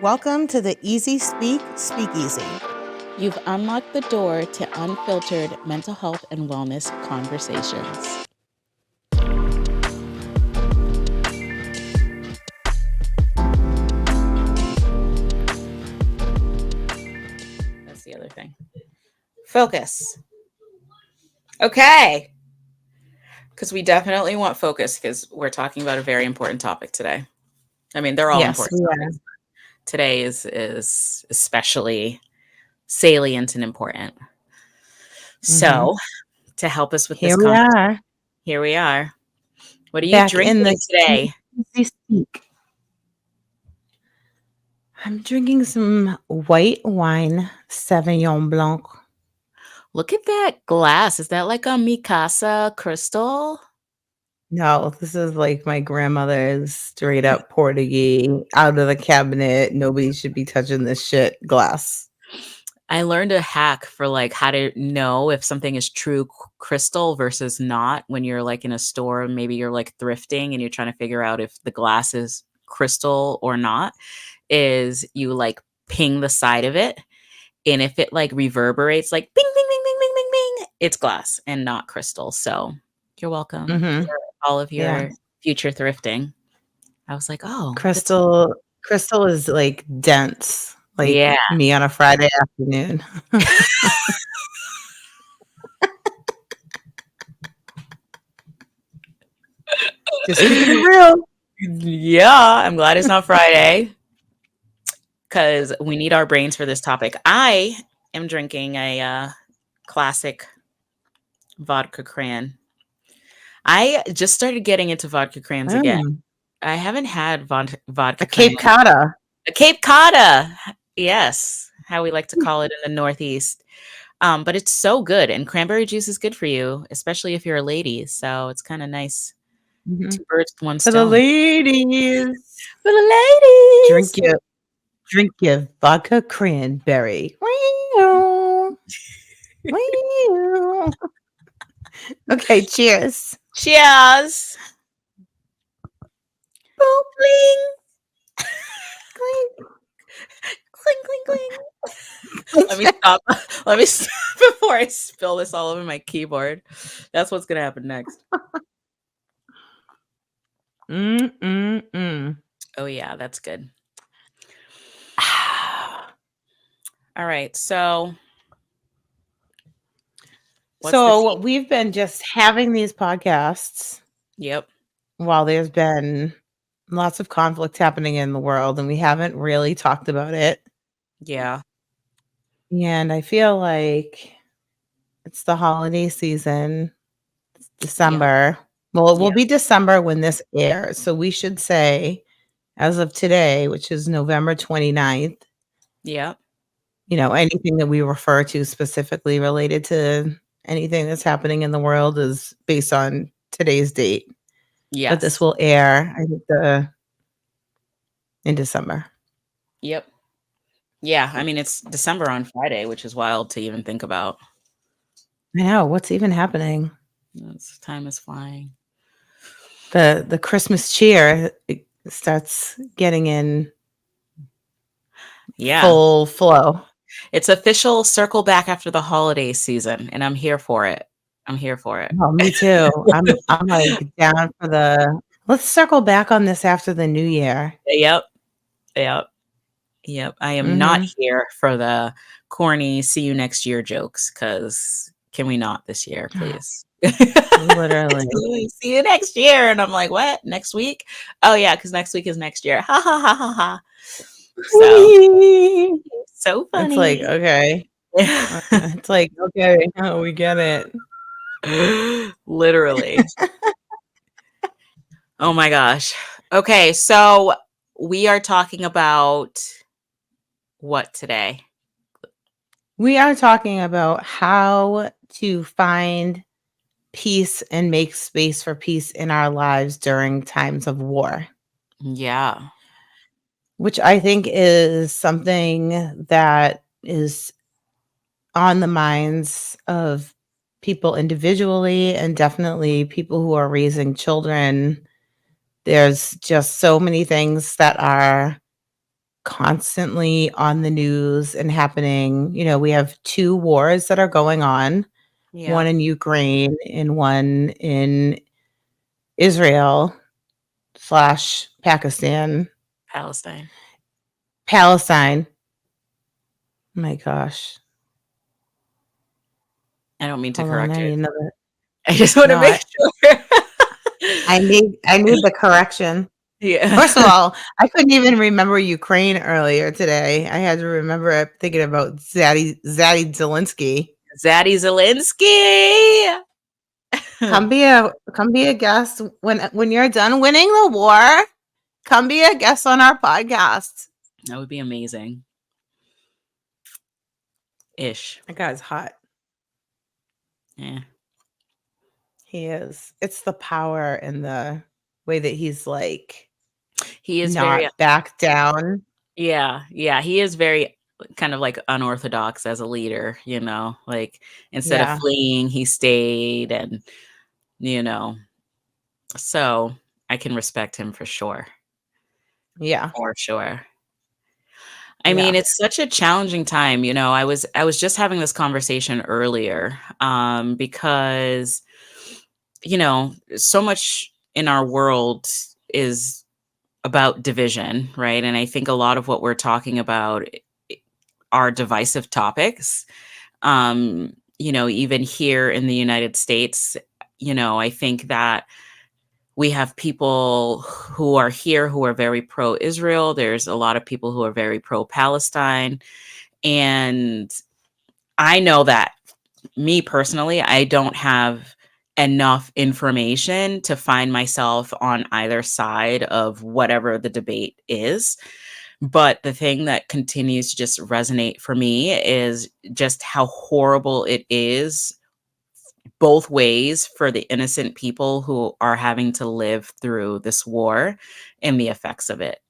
Welcome to the Easy Speak Speakeasy. You've unlocked the door to unfiltered mental health and wellness conversations. That's the other thing. Focus. Okay. Because we definitely want focus because we're talking about a very important topic today. I mean, they're all important topics. Today is especially salient and important. So, to help us with this conversation, here we are. What are you drinking today? I'm drinking some white wine, Sauvignon Blanc. Look at that glass. Is that like a Mikasa crystal? No, this is like my grandmother's straight up Portuguese, out of the cabinet. Nobody should be touching this shit glass. I learned a hack for like how to know if something is true crystal versus not when you're like in a store. Maybe you're like thrifting and you're trying to figure out if the glass is crystal or not. Is you like ping the side of it, and if it like reverberates like bing bing bing bing bing bing bing, it's glass and not crystal. So you're welcome for all of your future thrifting. I was like, oh, crystal is like dense, like me on a Friday afternoon. Just keeping it real. Yeah, I'm glad it's not Friday because we need our brains for this topic. I am drinking a classic vodka cran. I just started getting into vodka crans again. I haven't had vodka a Cape Cod. A Cape Cod, yes, how we like to call it in the Northeast. But it's so good, and cranberry juice is good for you, especially if you're a lady. So it's kind of nice. Two birds with one stone. For the ladies. Drink your vodka cranberry. Okay, cheers. Cheers. Boop, cling. Cling, cling, cling. Let me stop before I spill this all over my keyboard. That's what's going to happen next. Oh, yeah, that's good. All right, so we've been just having these podcasts. Yep. While there's been lots of conflict happening in the world, and we haven't really talked about it. Yeah. And I feel like it's the holiday season. It's December. Yeah. Well, it will be December when this airs. So we should say, as of today, which is November 29th. Yeah. You know, anything that we refer to specifically related to anything that's happening in the world is based on today's date. Yes. But this will air, I think, in December. Yep. Yeah, I mean, it's December on Friday, which is wild to even think about. I know. What's even happening? Time is flying. The Christmas cheer starts getting in full flow. It's official circle back after the holiday season, and I'm here for it. Oh, me too. I'm like down for let's circle back on this after the new year. Yep. I am not here for the corny see you next year jokes, because can we not this year, please? Literally. See you next year. And I'm like, what? Next week? Oh yeah, because next week is next year. Ha ha ha ha ha. So funny. It's like, okay. It's like, okay, no, we get it. Literally. Oh my gosh. Okay, so we are talking about what today? We are talking about how to find peace and make space for peace in our lives during times of war. Yeah. Which I think is something that is on the minds of people individually, and definitely people who are raising children. There's just so many things that are constantly on the news and happening. We have 2 wars that are going on, one Yeah. in Ukraine and one in Israel slash Pakistan, Palestine. Palestine. My gosh. I don't mean to Hold on, correct I you. need another. I just want to No, make sure. I need the correction. Yeah. First of all, I couldn't even remember Ukraine earlier today. I had to remember it thinking about Zaddy Zelensky. Zaddy Zelensky. Come be a guest when you're done winning the war. Come be a guest on our podcast. That would be amazing. Ish. That guy's hot. Yeah. He is. It's the power and the way that he's like He is very, not back down. yeah. Yeah. He is very kind of like unorthodox as a leader, like instead of Yeah. fleeing, he stayed and, you know, so I can respect him for sure. Yeah. For sure. I mean, Yeah. it's such a challenging time, I was just having this conversation earlier, because, so much in our world is about division, right? And I think a lot of what we're talking about are divisive topics. Even here in the United States, I think that we have people who are here who are very pro Israel. There's a lot of people who are very pro Palestine. And I know that me personally, I don't have enough information to find myself on either side of whatever the debate is. But the thing that continues to just resonate for me is just how horrible it is both ways for the innocent people who are having to live through this war and the effects of it,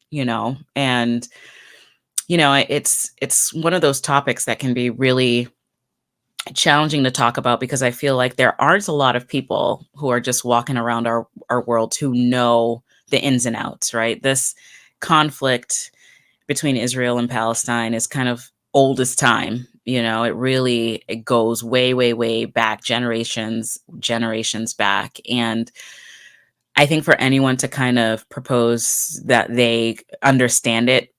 and it's one of those topics that can be really challenging to talk about because I feel like there aren't a lot of people who are just walking around our world who know the ins and outs, right? This conflict between Israel and Palestine is kind of old as time. It goes way, way, way back, generations back. And I think for anyone to kind of propose that they understand it,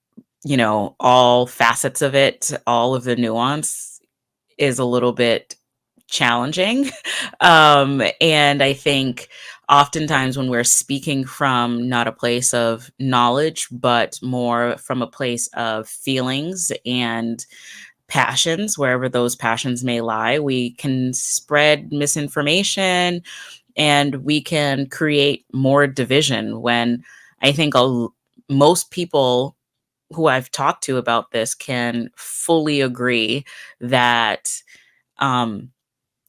all facets of it, all of the nuance is a little bit challenging. And I think oftentimes when we're speaking from not a place of knowledge, but more from a place of feelings and passions, wherever those passions may lie, we can spread misinformation and we can create more division when I think most people who I've talked to about this can fully agree that um,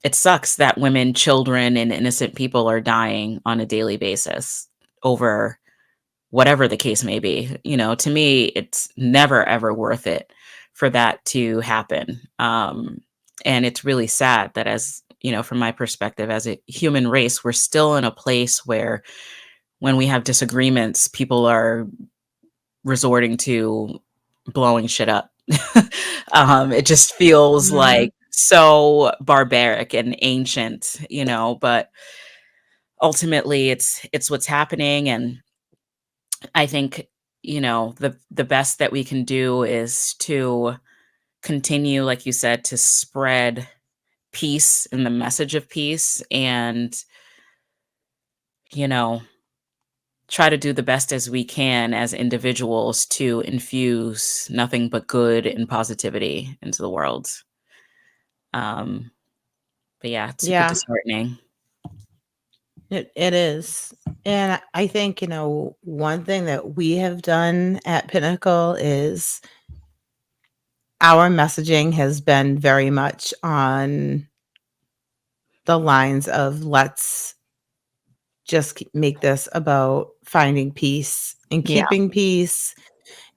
it sucks that women, children, and innocent people are dying on a daily basis over whatever the case may be. To me, it's never ever worth it for that to happen. And it's really sad that from my perspective, as a human race, we're still in a place where when we have disagreements, people are resorting to blowing shit up. It just feels Mhm. like so barbaric and ancient, but ultimately it's what's happening. And I think, the best that we can do is to continue, like you said, to spread peace and the message of peace and, you know, try to do the best as we can as individuals to infuse nothing but good and positivity into the world. Um, but yeah, it's super Yeah, disheartening. it is. And I think, one thing that we have done at Pinnacle is our messaging has been very much on the lines of let's just make this about finding peace and Yeah. keeping peace.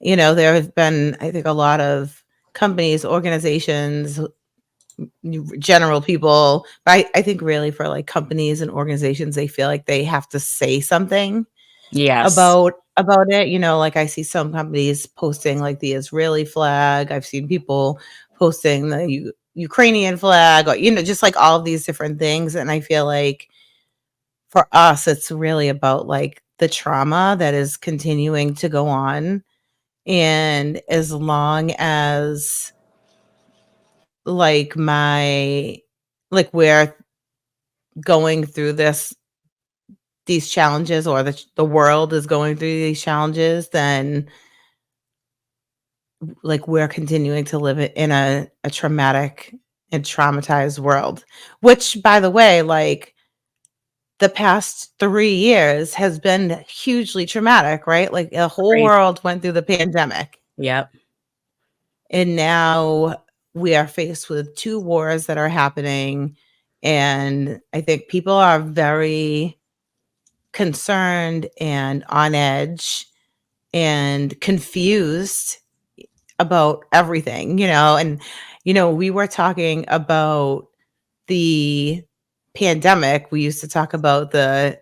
There have been, I think, a lot of companies, organizations, general people, but I think really for like companies and organizations, they feel like they have to say something. Yes. about it. Like I see some companies posting like the Israeli flag. I've seen people posting the Ukrainian flag, or just like all of these different things. And I feel like for us, it's really about like the trauma that is continuing to go on. And as long as like we're going through these challenges, or the world is going through these challenges, then like we're continuing to live in a traumatic and traumatized world, which by the way, like the past 3 years has been hugely traumatic, right? Like the whole Agreed. world went through the pandemic, Yep. and now we are faced with two wars that are happening. And I think people are very concerned and on edge and confused about everything, and we were talking about the pandemic. We used to talk about the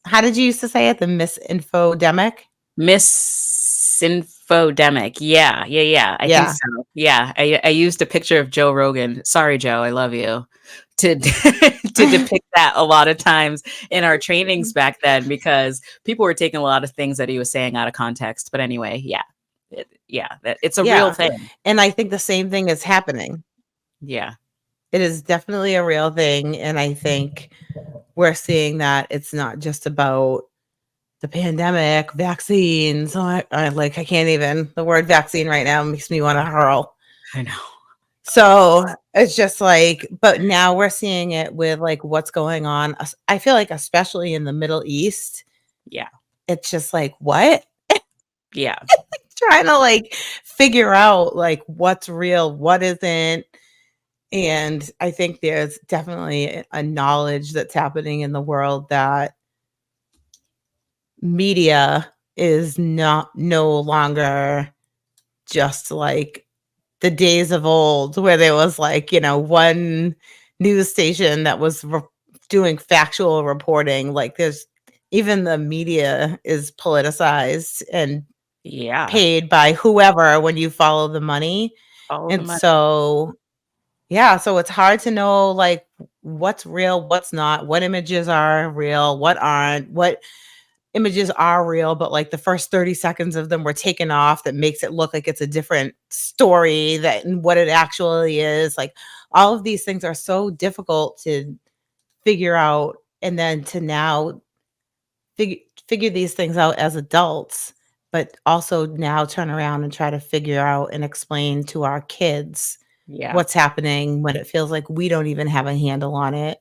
how did you used to say it? The misinfodemic? Misinfodemic. Yeah, yeah, yeah. I think Yeah. so. Yeah, I used a picture of Joe Rogan. Sorry, Joe, I love you. To to depict that a lot of times in our trainings back then, because people were taking a lot of things that he was saying out of context. But anyway, yeah, it's a real Yeah. thing. And I think the same thing is happening. Yeah, It is definitely a real thing, and I think we're seeing that it's not just about the pandemic, vaccines. Oh, I can't even. The word vaccine right now makes me want to hurl. I know. So it's just like, but now we're seeing it with like what's going on. I feel like, especially in the Middle East, Yeah, it's just like, what? yeah, Trying to like figure out like what's real, what isn't. And I think there's definitely a knowledge that's happening in the world that media is no longer just like the days of old where there was like, one news station that was doing factual reporting. Like there's even the media is politicized and yeah. paid by whoever when you follow the money. Follow the And money. so, yeah, so it's hard to know like what's real, what's not, what images are real, what aren't, what images are real, but like the first 30 seconds of them were taken off that makes it look like it's a different story than what it actually is. Like all of these things are so difficult to figure out, and then to now figure these things out as adults, but also now turn around and try to figure out and explain to our kids Yeah. what's happening when it feels like we don't even have a handle on it,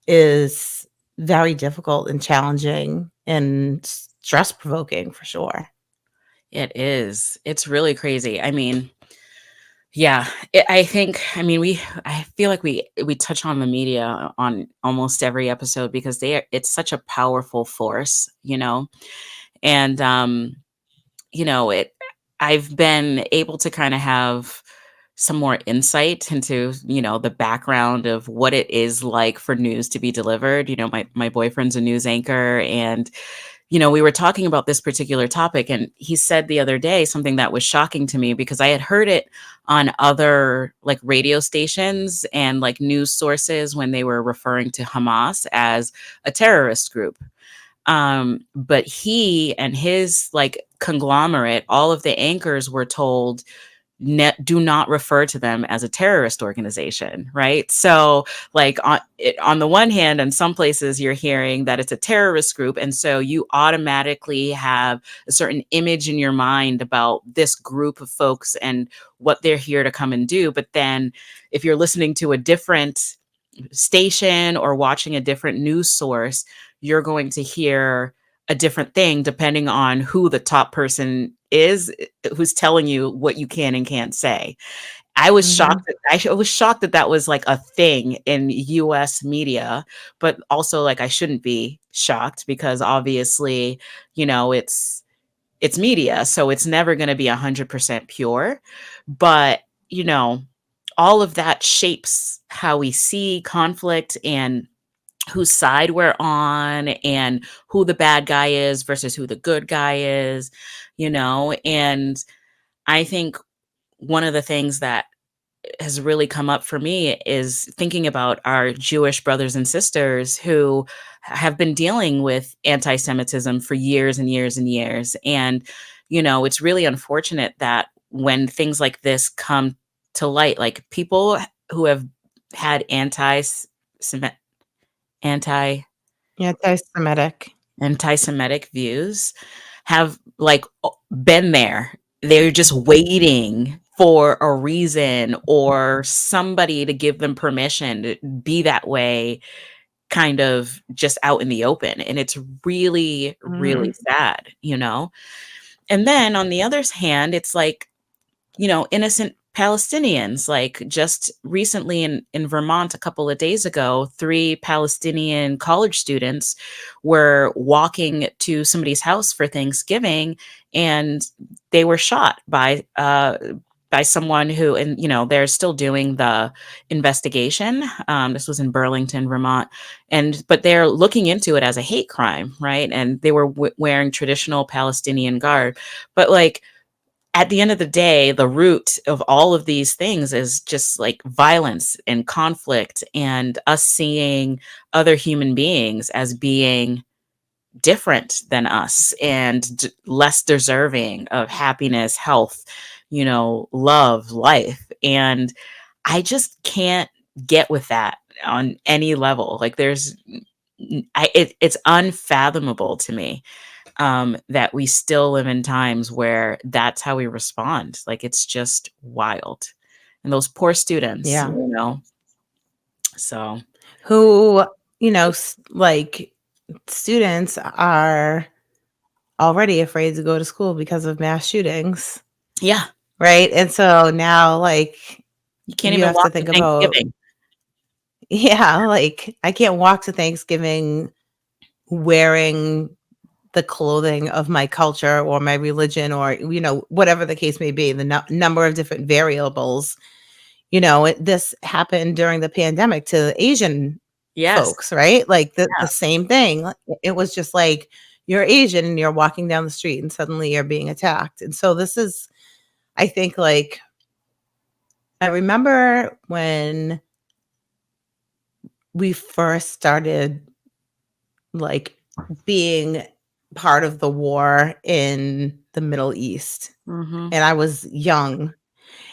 is very difficult and challenging and stress provoking for sure. It is. It's really crazy. I mean, yeah, I mean, I feel like we touch on the media on almost every episode because it's such a powerful force, and it I've been able to kind of have some more insight into, the background of what it is like for news to be delivered. My boyfriend's a news anchor, and we were talking about this particular topic, and he said the other day something that was shocking to me because I had heard it on other like radio stations and like news sources when they were referring to Hamas as a terrorist group. But he and his like conglomerate, all of the anchors were told, do not refer to them as a terrorist organization, right? So like on the one hand, in some places you're hearing that it's a terrorist group, and so you automatically have a certain image in your mind about this group of folks and what they're here to come and do. But then if you're listening to a different station or watching a different news source, you're going to hear a different thing depending on who the top person is who's telling you what you can and can't say. I was Mhm. shocked I was shocked that that was like a thing in US media, but also like I shouldn't be shocked because obviously, it's media, so it's never going to be 100% pure, but you know, all of that shapes how we see conflict and whose side we're on and who the bad guy is versus who the good guy is, and I think one of the things that has really come up for me is thinking about our Jewish brothers and sisters who have been dealing with anti-Semitism for years and years and years. And, it's really unfortunate that when things like this come to light, like people who have had anti Anti-Semitic. anti-Semitic views have like been there. They're just waiting for a reason or somebody to give them permission to be that way, kind of just out in the open. And it's really, really Mm. sad. And then on the other hand, it's like, innocent Palestinians. Like just recently in Vermont, a couple of days ago, 3 Palestinian college students were walking to somebody's house for Thanksgiving, and they were shot by someone who, and they're still doing the investigation. This was in Burlington, Vermont, but they're looking into it as a hate crime, right? And they were wearing traditional Palestinian garb, but like at the end of the day, the root of all of these things is just like violence and conflict and us seeing other human beings as being different than us and less deserving of happiness, health, love, life. And I just can't get with that on any level. Like it's unfathomable to me that we still live in times where that's how we respond. Like it's just wild. And those poor students, Yeah. So Who, like students are already afraid to go to school because of mass shootings, yeah, right? And so now, like, you can't you even have to walk to think about, Thanksgiving. yeah, like I can't walk to Thanksgiving wearing the clothing of my culture or my religion or, whatever the case may be, the number of different variables. This happened during the pandemic to Asian Yes. folks, right? Like the Yeah. same thing. It was just like you're Asian and you're walking down the street and suddenly you're being attacked. And so this is, I think, like, I remember when we first started, like, being part of the war in the Middle East, Mhm. and I was young,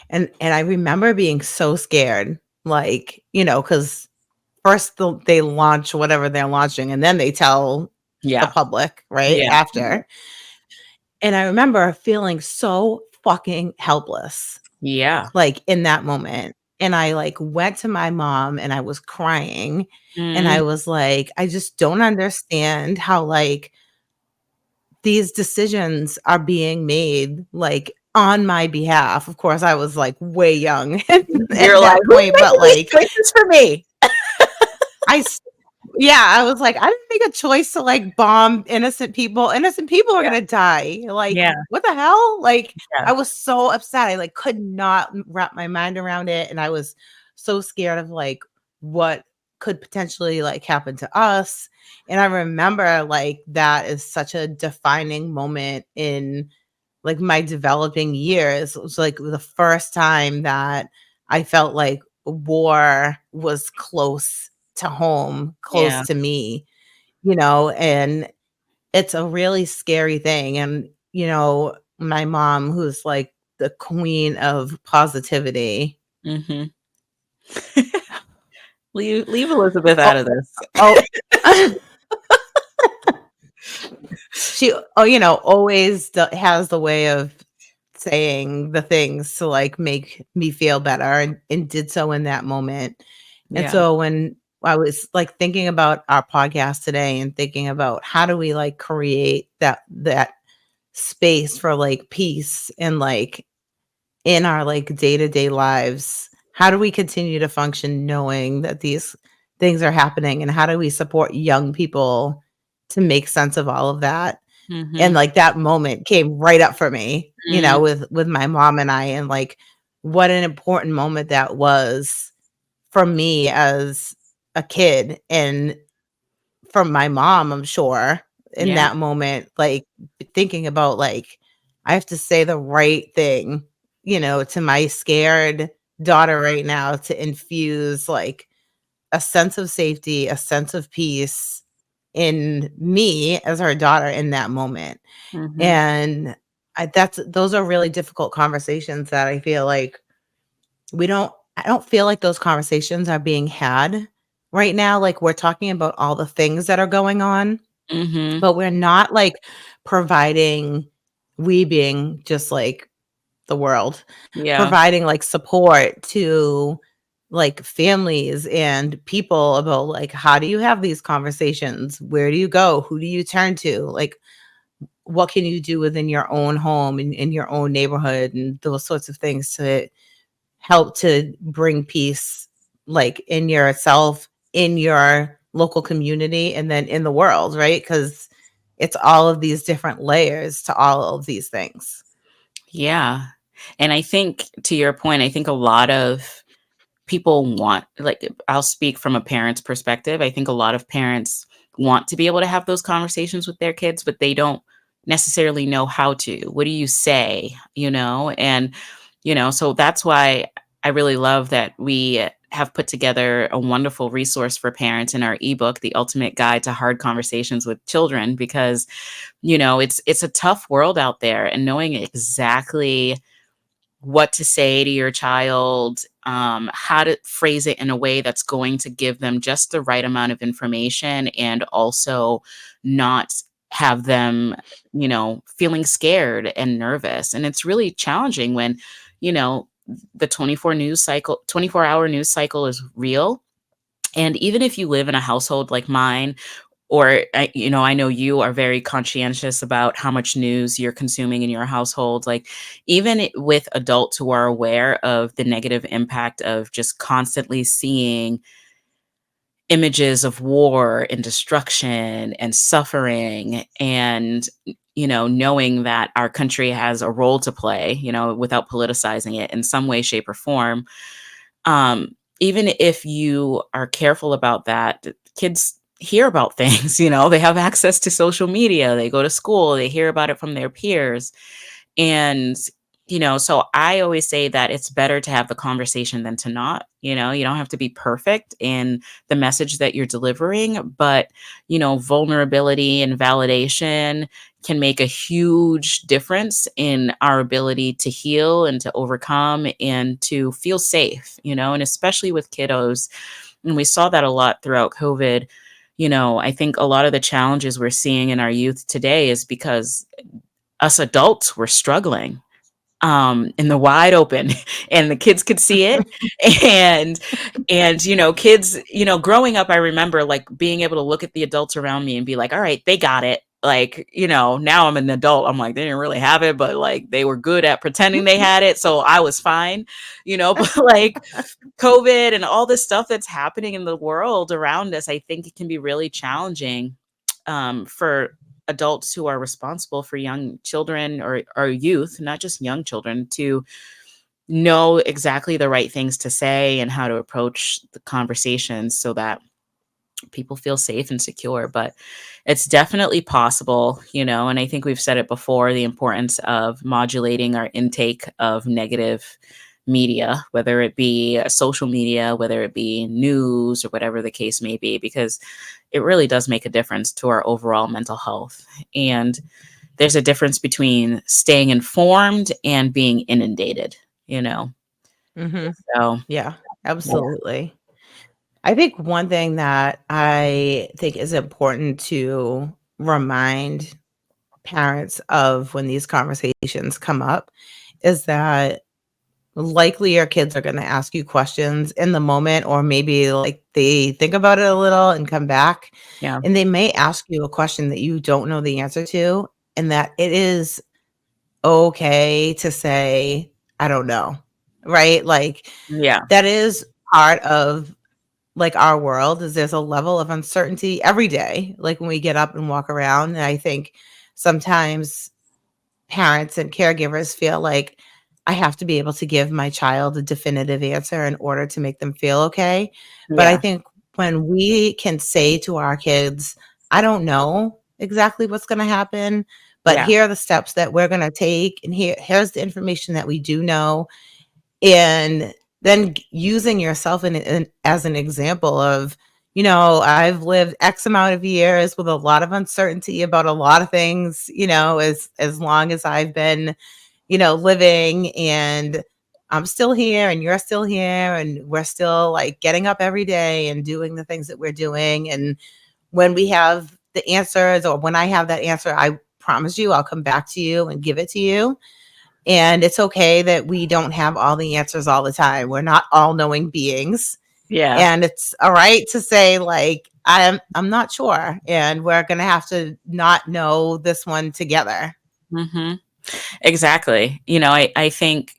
and I remember being so scared, like, because first they launch whatever they're launching, and then they tell the Yeah. public, right, Yeah. after, and I remember feeling so fucking helpless, Yeah. like, in that moment, and I, like, went to my mom, and I was crying, and Mhm. I was like, "I just don't understand how, like, these decisions are being made, like, on my behalf." Of course, I was, like, way young at You're like, that "Who's point, but, making these like, choices for me?" I s yeah, I was like, "I didn't make a choice to, like, bomb innocent people. Innocent people are Yeah. gonna die. Like, Yeah. what the hell?" Like, Yeah. I was so upset. I, like, could not wrap my mind around it, and I was so scared of, like, what could potentially, like, happen to us, and I remember, like, that is such a defining moment in, like, my developing years. It was, like, the first time that I felt like war was close to home, close Yeah. to me, and it's a really scary thing, and, my mom, who's, like, the queen of positivity. Mhm. Leave Elizabeth Oh out of this. oh she always has the way of saying the things to, like, make me feel better, and did so in that moment. And Yeah. so when I was, like, thinking about our podcast today and thinking about how do we, like, create that space for, like, peace and, like, in our, like, day-to-day lives, how do we continue to function knowing that these things are happening, and how do we support young people to make sense of all of that? And, Mhm. like, that moment came right up for me, Mm. with my mom and I, and, like, what an important moment that was for me as a kid, and from my mom, I'm sure, in Yeah. that moment, like, thinking about, like, I have to say the right thing, to my scared daughter right now to infuse, like, a sense of safety, a sense of peace in me as her daughter in that moment. Mhm. And those are really difficult conversations that I feel like I don't feel like those conversations are being had right now. Like, we're talking about all the things that are going on, Mhm. but we're not, like, providing we being just, like, the world, Yeah. providing, like, support to, like, families and people about, like, how do you have these conversations? Where do you go? Who do you turn to? Like, what can you do within your own home and in your own neighborhood and those sorts of things to help to bring peace, like, in yourself, in your local community, and then in the world, right? Because it's all of these different layers to all of these things. Yeah. And I think to your point, I think a lot of people want, like, I'll speak from a parent's perspective. I think a lot of parents want to be able to have those conversations with their kids, but they don't necessarily know how to. What do you say, And so that's why I really love that we have put together a wonderful resource for parents in our ebook, The Ultimate Guide to Hard Conversations with Children, because it's a tough world out there, and knowing exactly what to say to your child, how to phrase it in a way that's going to give them just the right amount of information and also not have them, feeling scared and nervous. And it's really challenging when, you know, the 24-hour news cycle is real. And even if you live in a household like mine, or I know you are very conscientious about how much news you're consuming in your household, like, even with adults who are aware of the negative impact of just constantly seeing images of war and destruction and suffering, and knowing that our country has a role to play, without politicizing it in some way, shape, or form. Even if you are careful about that, kids hear about things. They have access to social media, they go to school, they hear about it from their peers. And, so I always say that it's better to have the conversation than to not. You don't have to be perfect in the message that you're delivering, but, vulnerability and validation can make a huge difference in our ability to heal and to overcome and to feel safe, and especially with kiddos. And we saw that a lot throughout COVID. I think a lot of the challenges we're seeing in our youth today is because us adults were struggling in the wide open, and the kids could see it. and kids, growing up, I remember, like, being able to look at the adults around me and be like, all right, they got it. Like, now I'm an adult, I'm like, they didn't really have it, but like, they were good at pretending they had it, so I was fine. But like, COVID and all this stuff that's happening in the world around us, I think it can be really challenging for adults who are responsible for young children, or youth, not just young children, to know exactly the right things to say and how to approach the conversations so that people feel safe and secure. But it's definitely possible, and I think we've said it before, the importance of modulating our intake of negative media, whether it be social media, whether it be news, or whatever the case may be, because it really does make a difference to our overall mental health. And there's a difference between staying informed and being inundated, you know? Mhm. So, Yeah, yeah. absolutely. I think one thing that I think is important to remind parents of when these conversations come up is that likely your kids are gonna ask you questions in the moment, or maybe, like, they think about it a little and come back, Yeah. and they may ask you a question that you don't know the answer to, and that it is okay to say, "I don't know." Right? Like, Yeah. that is part of, like, our world, is there's a level of uncertainty every day, like, when we get up and walk around, and I think sometimes parents and caregivers feel like, "I have to be able to give my child a definitive answer in order to make them feel okay." But I Yeah. think when we can say to our kids, I don't know exactly what's going to happen, but Yeah. here are the steps that we're going to take. And here's the information that we do know. And then using yourself as an example of, I've lived X amount of years with a lot of uncertainty about a lot of things, as long as I've been, living, and I'm still here and you're still here and we're still like getting up every day and doing the things that we're doing. And when we have the answers, or when I have that answer, I promise you I'll come back to you and give it to you. And it's okay that we don't have all the answers all the time. We're not all knowing beings. Yeah. And it's all right to say, like, I'm not sure. And we're gonna have to not know this one together. Hmm. Exactly. I think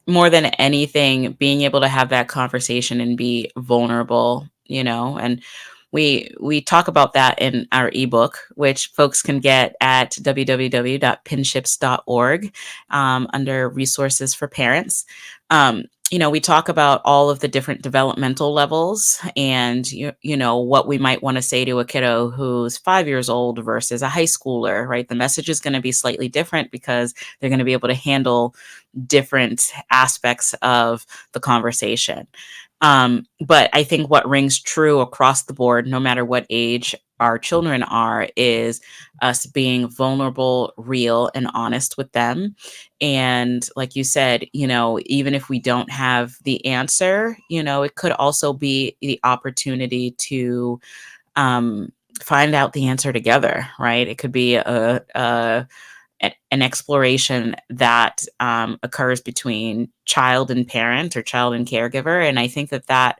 more than anything, being able to have that conversation and be vulnerable, and we talk about that in our ebook, which folks can get at www.pinships.org, under resources for parents. We talk about all of the different developmental levels, and what we might want to say to a kiddo who's 5 years old versus a high schooler, right? The message is going to be slightly different because they're going to be able to handle different aspects of the conversation. But I think what rings true across the board, no matter what age our children are, is us being vulnerable, real, and honest with them. And like you said, even if we don't have the answer, it could also be the opportunity to find out the answer together, right? It could be an exploration that occurs between child and parent, or child and caregiver. And I think that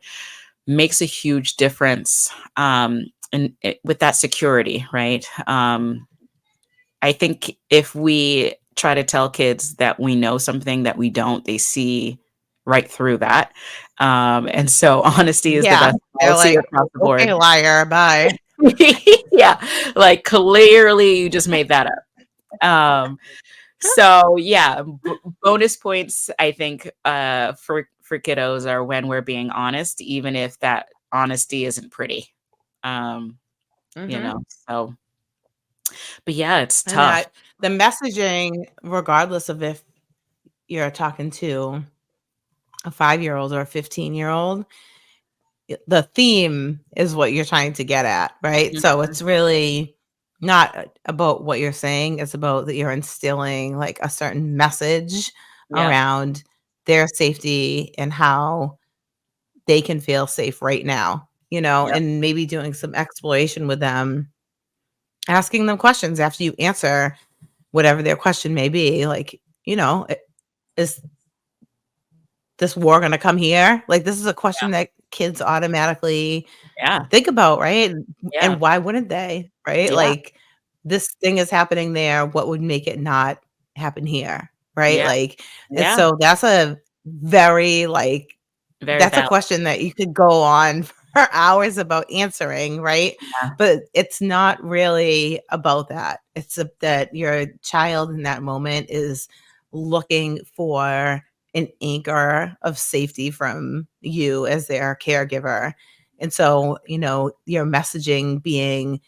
makes a huge difference, with that security, right? I think if we try to tell kids that we know something that we don't, they see right through that. And so honesty is the Yeah. best They're policy like, across the okay, board. liar, bye. Yeah, like clearly you just made that up. So yeah, bonus points I think for kiddos are when we're being honest, even if that honesty isn't pretty. Um, Hmm. so but yeah, it's And tough. the messaging, regardless of if you're talking to a 5-year-old or a 15-year-old, the theme is what you're trying to get at, right? So Mhm. it's really not about what you're saying. It's about that you're instilling like a certain message Yeah, around their safety and how they can feel safe right now, yeah, and maybe doing some exploration with them, asking them questions after you answer whatever their question may be. Like, is this war going to come here? Like, this is a question that kids automatically yeah, think about, right? yeah, And why wouldn't they, right? yeah, Like, this thing is happening there, what would make it not happen here, right? yeah, Like, and yeah. so that's a very, like, Very that's a valid. question that you could go on for hours about answering, right? Yeah, But it's not really about that. That your child in that moment is looking for an anchor of safety from you as their caregiver. And so, your messaging being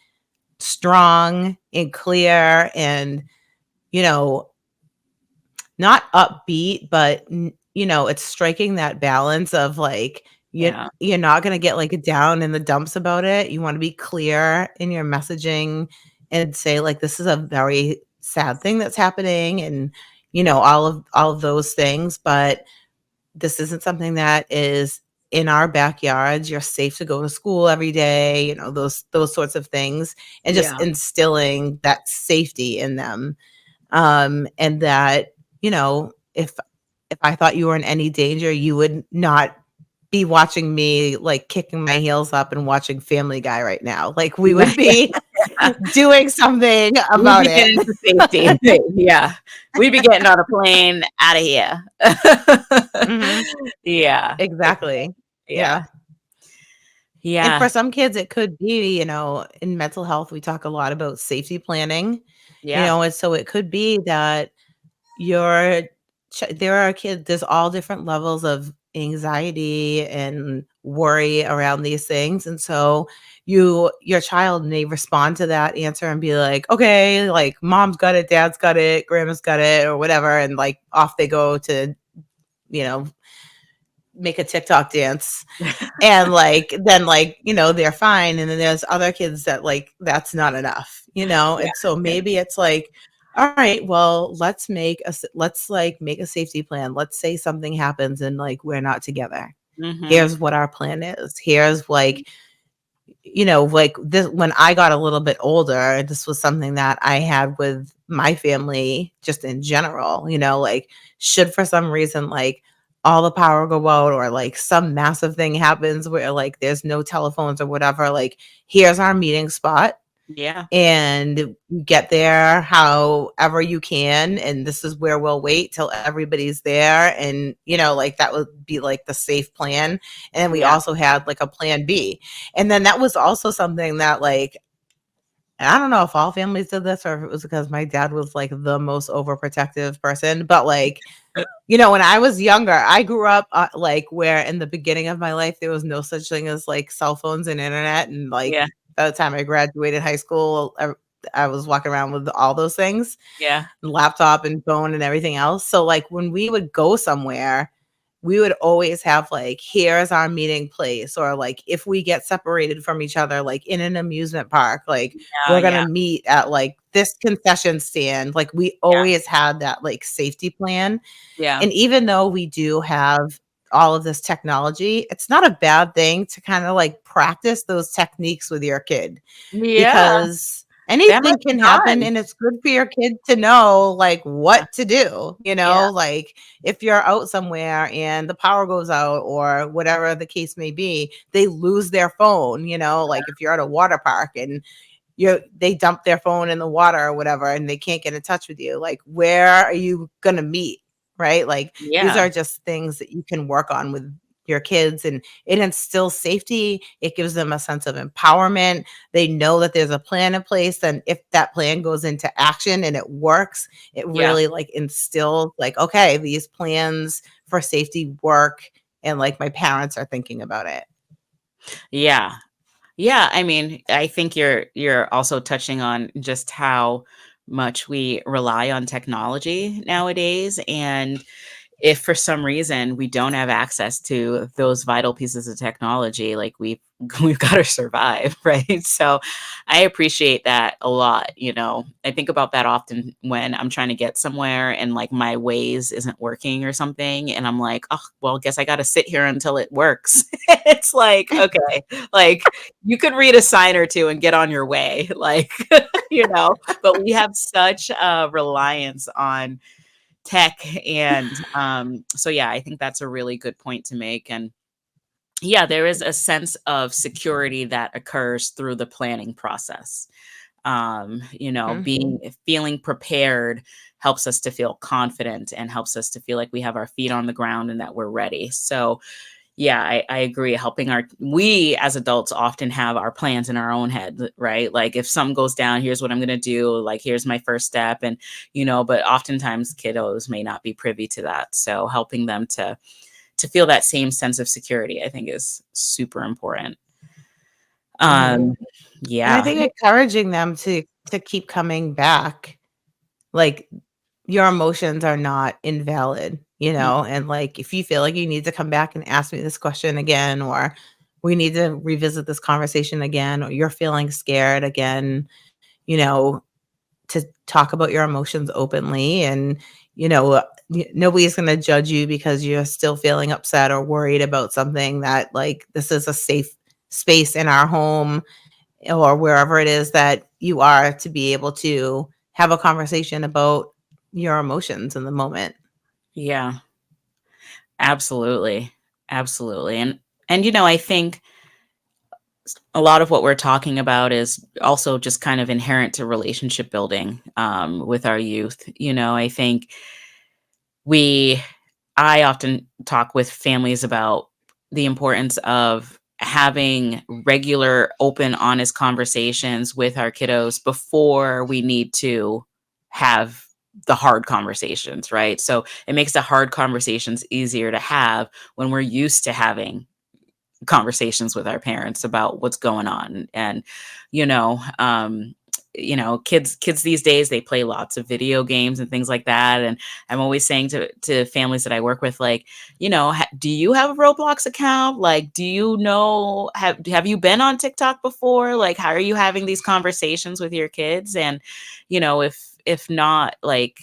strong and clear and, you know, not upbeat, but it's striking that balance of like yeah, you're not going to get like down in the dumps about it. You want to be clear in your messaging and say like this is a very sad thing that's happening, and all of those things, but this isn't something that is in our backyards. You're safe to go to school every day, those sorts of things, and just yeah. instilling that safety in them. And that, if I thought you were in any danger, you would not be watching me like kicking my heels up and watching Family Guy right now. Like we would be doing something We'd about be getting it. to safety. Yeah. We'd be getting on a plane out of here. Mhm. Yeah. Exactly. Yeah. Yeah. And Yeah. for some kids, it could be, in mental health, we talk a lot about safety planning, Yeah. and so it could be that your there are kids, there's all different levels of anxiety and worry around these things. And so your child may respond to that answer and be like, okay, like mom's got it, dad's got it, grandma's got it, or whatever. And like off they go to, you know, make a TikTok dance. And like then like, they're fine. And then there's other kids that like that's not enough, Yeah. and so maybe it's like, all right, well, let's like make a safety plan. Let's say something happens and like we're not together. Mhm. Here's what our plan is. Here's like, like this when I got a little bit older, this was something that I had with my family just in general, like should for some reason like all the power go out or like some massive thing happens where like there's no telephones or whatever, like here's our meeting spot Yeah. and you get there however you can, and this is where we'll wait till everybody's there, and like that would be like the safe plan. And we Yeah. also had like a plan B, and then that was also something that like I don't know if all families did this or if it was because my dad was like the most overprotective person, but like when I was younger, I grew up like where in the beginning of my life there was no such thing as like cell phones and internet, and like Yeah. by the time I graduated high school, I was walking around with all those things, Yeah. laptop and phone and everything else. So like when we would go somewhere, we would always have like, here's our meeting place, or like if we get separated from each other, like in an amusement park, like Yeah. we're Yeah. gonna meet at like this concession stand. Like we Yeah. always had that like safety plan. Yeah. And even though we do have all of this technology, it's not a bad thing to kind of like practice those techniques with your kid, Yeah. because That anything must be can happen fun. and it's good for your kid to know like Yeah. what to do, Yeah. like if you're out somewhere and the power goes out or whatever the case may be, they lose their phone, like if you're at a water park and they dump their phone in the water or whatever and they can't get in touch with you, like where are you going to meet, right? Like these Yeah. are just things that you can work on with your kids, and it instills safety. It gives them a sense of empowerment. They know that there's a plan in place, and if that plan goes into action and it works, it Yeah. really like instills like, okay, these plans for safety work, and like my parents are thinking about it. Yeah. Yeah, I mean, I think you're also touching on just how much we rely on technology nowadays, and if for some reason we don't have access to those vital pieces of technology, like we've got to survive, right? So I appreciate that a lot. I think about that often when I'm trying to get somewhere and like my Waze isn't working or something, and I'm like, oh, well, guess I got to sit here until it works. It's like, okay, like you could read a sign or two and get on your way, like, but we have such a reliance on tech. And so yeah, I think that's a really good point to make. And yeah, there is a sense of security that occurs through the planning process. Mhm. Being feeling prepared helps us to feel confident and helps us to feel like we have our feet on the ground and that we're ready. So yeah, I agree. We as adults often have our plans in our own head, right? Like if something goes down, here's what I'm going to do. Like, here's my first step. And, but oftentimes kiddos may not be privy to that. So helping them to feel that same sense of security, I think is super important. Mhm. Um, And I yeah. think encouraging them to keep coming back, like your emotions are not invalid, Mm, and like if you feel like you need to come back and ask me this question again, or we need to revisit this conversation again, or you're feeling scared again, you know, to talk about your emotions openly, and nobody's going to judge you because you're still feeling upset or worried about something. That like this is a safe space in our home or wherever it is that you are to be able to have a conversation about your emotions in the moment. yeah, absolutely. Absolutely. And I think a lot of what we're talking about is also just kind of inherent to relationship building with our youth. I think we, I often talk with families about the importance of having regular, open, honest conversations with our kiddos before we need to have the hard conversations, right? So it makes the hard conversations easier to have when we're used to having conversations with our parents about what's going on. And you know um kids these days, they play lots of video games and things like that. And I'm always saying to families that I work with, like, do you have a Roblox account? Like, do you know, have you been on TikTok before? Like, how are you having these conversations with your kids? And if not, like,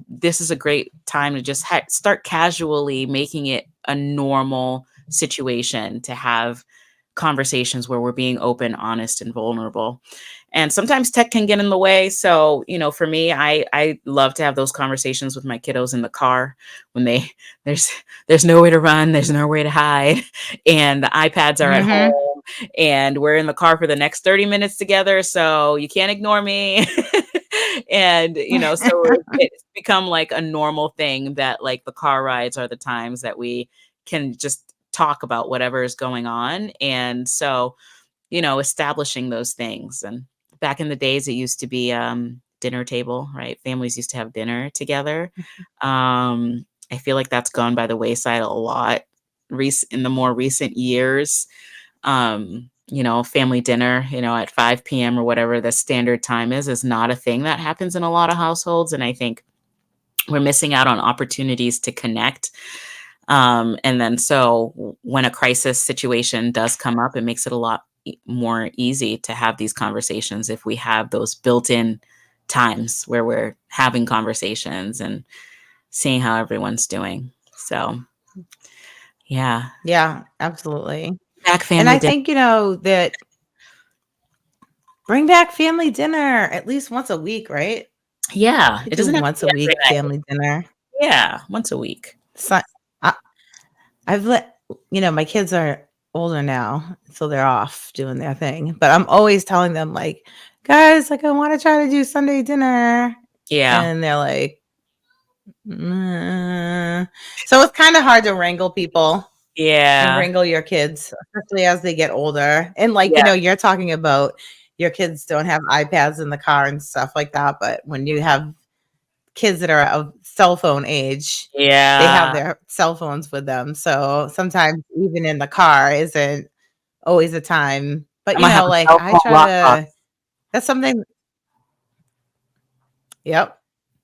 this is a great time to just start casually making it a normal situation to have conversations where we're being open, honest, and vulnerable. And sometimes tech can get in the way. So, for me, I love to have those conversations with my kiddos in the car when there's there's nowhere to run, there's nowhere to hide, and the iPads are at Mhm. home, and we're in the car for the next 30 minutes together, so you can't ignore me. And so it's become like a normal thing that, like, the car rides are the times that we can just talk about whatever is going on. And so, establishing those things. And back in the days, it used to be dinner table, right? Families used to have dinner together. I feel like that's gone by the wayside a lot in the more recent years. Family dinner, at 5 p.m. or whatever the standard time is not a thing that happens in a lot of households. And I think we're missing out on opportunities to connect. And then so when a crisis situation does come up, it makes it a lot more easy to have these conversations if we have those built-in times where we're having conversations and seeing how everyone's doing. So, yeah, Yeah, absolutely. back And family I dinner. think, that bring back family dinner at least once a week, right? Yeah, Could it do doesn't have to once be a every week night. family dinner. Yeah, once a week. So, I I've let my kids are older now, so they're off doing their thing, but I'm always telling them, like, "Guys, like, I wanna try to do Sunday dinner," Yeah, and they're like, "Mm." So it's kinda hard to wrangle people and yeah, wrangle your kids, especially as they get older, and, like, yeah, you're talking about your kids don't have iPads in the car and stuff like that, but when you have kids that are of cell phone age, they have yeah. their cell phones with them, so sometimes even in the car isn't always a time, but, I'm gonna have a like, cell I phone try lockbox. to that's something. Yep.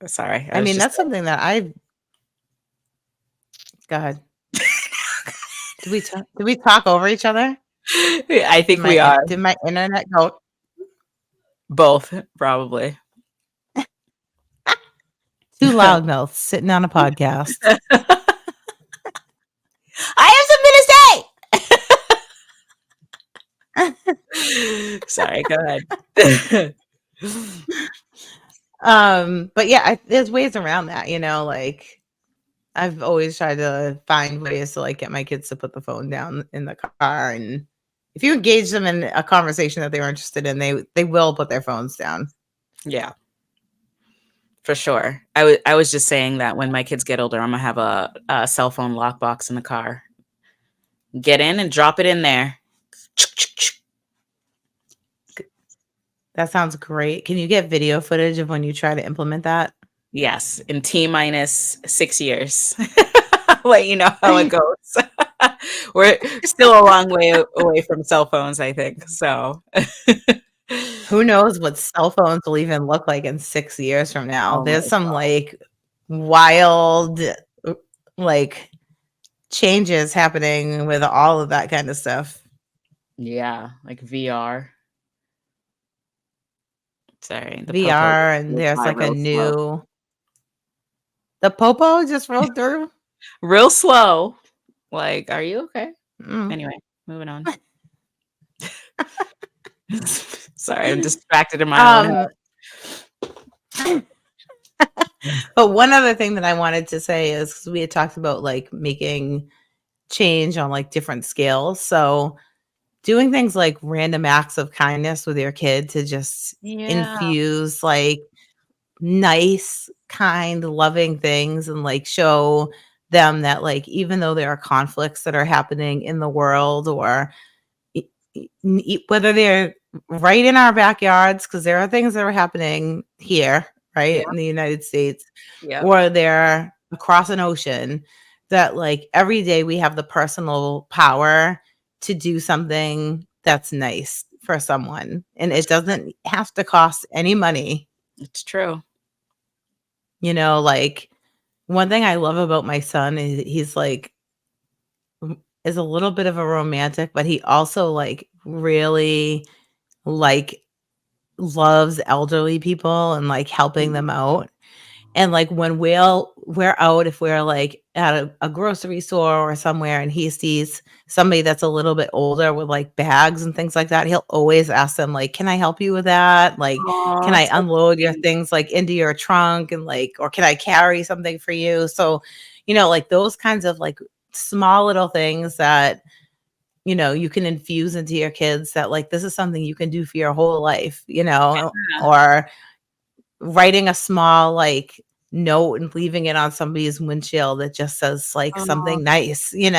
Sorry, I I was mean, just that's something that I go ahead. Did we talk over each other? I think we are Did my internet go both, probably. 2 loudmouths sitting on a podcast? I have something to say. Sorry, go ahead. But yeah, there's ways around that, like, I've always tried to find ways to, like, get my kids to put the phone down in the car, and if you engage them in a conversation that they were interested in, they will put their phones down. Yeah, for sure. I was just saying that when my kids get older, I'm gonna have a cell phone lockbox in the car. Get in and drop it in there. That sounds great. Can you get video footage of when you try to implement that? Yes, in T minus 6 years. I'll let you know how it goes. We're still a long way away from cell phones, I think. So, Who knows what cell phones will even look like in 6 years from now? oh my There's some, god. like, wild, like, changes happening with all of that kind of stuff. Yeah, like VR. Sorry, the popo VR, just and goes there's, by like, a real slow. new the popo just rolled through? Real slow. Like, are you okay? Mm. Anyway, moving on. Sorry, I'm distracted in my own head. Um, but one other thing that I wanted to say is 'cause we had talked about, like, making change on, like, different scales, so doing things like random acts of kindness with your kid to just Yeah. infuse, like, nice, kind, loving things and, like, show them that, like, even though there are conflicts that are happening in the world or whether they're right in our backyards, because there are things that are happening here, Yeah. right, in the United States, Yep. or they're across an ocean, that like every day we have the personal power to do something that's nice for someone, and it doesn't have to cost any money. It's true. Like one thing I love about my son is he's like is a little bit of a romantic, but he also like really like loves elderly people and like helping Mhm. them out. And, like, when we're out, if we're, like, at a grocery store or somewhere and he sees somebody that's a little bit older with, like, bags and things like that, he'll always ask them, like, "Can I help you with that?" Like, "Can Aw, I so unload your sweet. things, like, into your trunk?" And, like, or, "Can I carry something for you?" So, like, those kinds of, like, small little things that, you can infuse into your kids that, like, this is something you can do for your whole life, Yeah. or writing a small, like, note and leaving it on somebody's windshield that just says, like, Aw, something nice, like,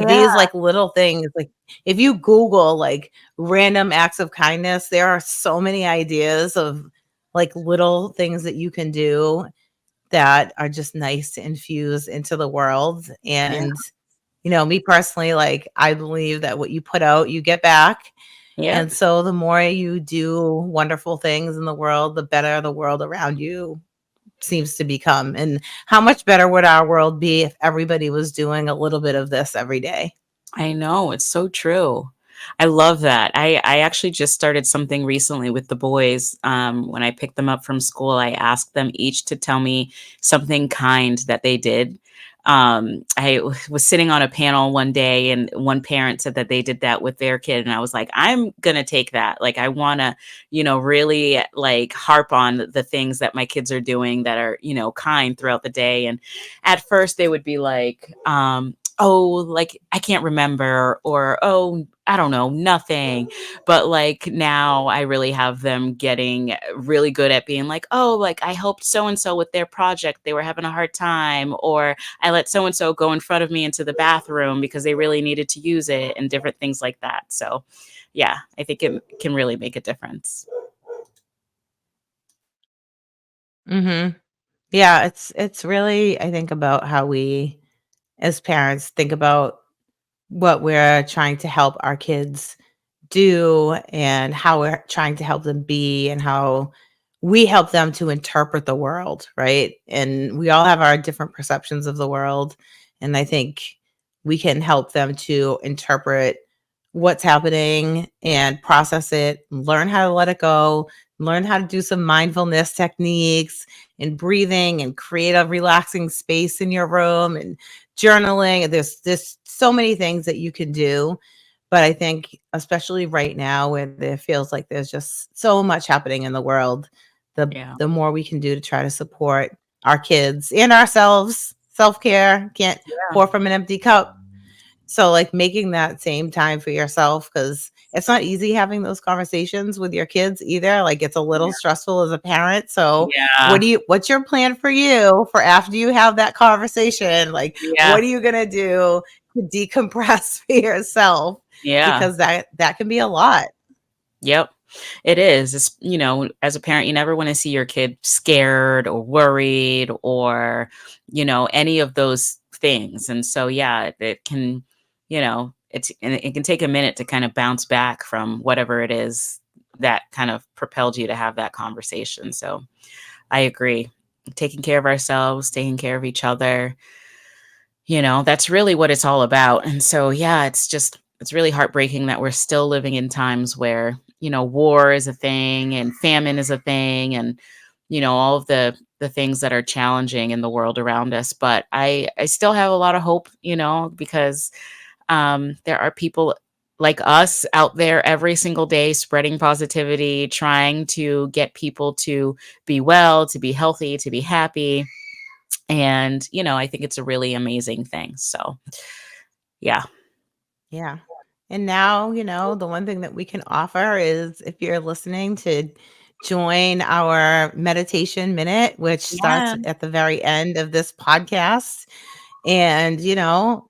yeah, these, like, little things, like, if you Google, like, random acts of kindness, there are so many ideas of, like, little things that you can do that are just nice to infuse into the world, yeah, and, me personally, like, I believe that what you put out, you get back, yep. and so the more you do wonderful things in the world, the better the world around you seems to become. And how much better would our world be if everybody was doing a little bit of this every day? I know, it's so true. I love that. I actually just started something recently with the boys. When I picked them up from school, I asked them each to tell me something kind that they did. Was sitting on a panel one day, and one parent said that they did that with their kid, and I was like, I'm gonna take that. Like, I want to, really like harp on the things that my kids are doing that are, kind throughout the day. And at first, they would be like, oh, like, I can't remember, or, oh, I don't know, nothing. But like now I really have them getting really good at being like, oh, like I helped so and so with their project. They were having a hard time. Or I let so and so go in front of me into the bathroom because they really needed to use it, and different things like that. So yeah, I think it can really make a difference. Mhm. Yeah, it's really, I think, about how we as parents think about what we're trying to help our kids do and how we're trying to help them be and how we help them to interpret the world, right? And we all have our different perceptions of the world. And I think we can help them to interpret what's happening and process it, learn how to let it go, learn how to do some mindfulness techniques and breathing and create a relaxing space in your room and journaling. There's so many things that you can do, but I think especially right now where there feels like there's just so much happening in the world, the Yeah. the more we can do to try to support our kids and ourselves. Self-care, can't Yeah. pour from an empty cup. So, like, making that same time for yourself, because it's not easy having those conversations with your kids either, like, it's a little Yeah. stressful as a parent, so Yeah. what's your plan for you for after you have that conversation? Like, Yeah. what are you gonna do to decompress for yourself? Yeah. Because that can be a lot. Yep. It is. It's, as a parent, you never want to see your kid scared or worried or, any of those things. And so, yeah, it can, and it can take a minute to kind of bounce back from whatever it is that kind of propelled you to have that conversation. So I agree. Taking care of ourselves, taking care of each other, that's really what it's all about. And so, yeah, it's really heartbreaking that we're still living in times where, war is a thing and famine is a thing, and, all of the things that are challenging in the world around us. But I still have a lot of hope, because there are people like us out there every single day spreading positivity, trying to get people to be well, to be healthy, to be happy. And, I think it's a really amazing thing. So, yeah. Yeah. And now, the one thing that we can offer is if you're listening to join our meditation minute, which starts Yeah. at the very end of this podcast. And,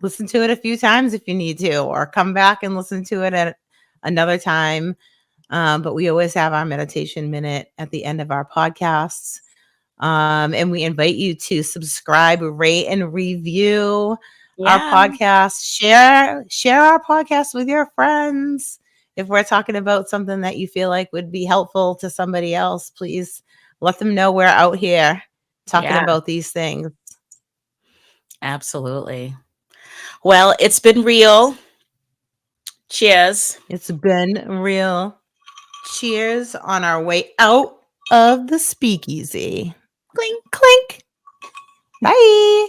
listen to it a few times if you need to, or come back and listen to it at another time. But we always have our meditation minute at the end of our podcasts. And we invite you to subscribe, rate, and review our Yeah. podcast. Share our podcast with your friends. If we're talking about something that you feel like would be helpful to somebody else, please let them know we're out here talking Yeah. about these things. Absolutely. Well, it's been real. Cheers. It's been real. Cheers on our way out of the speakeasy. Clink, clink. Bye.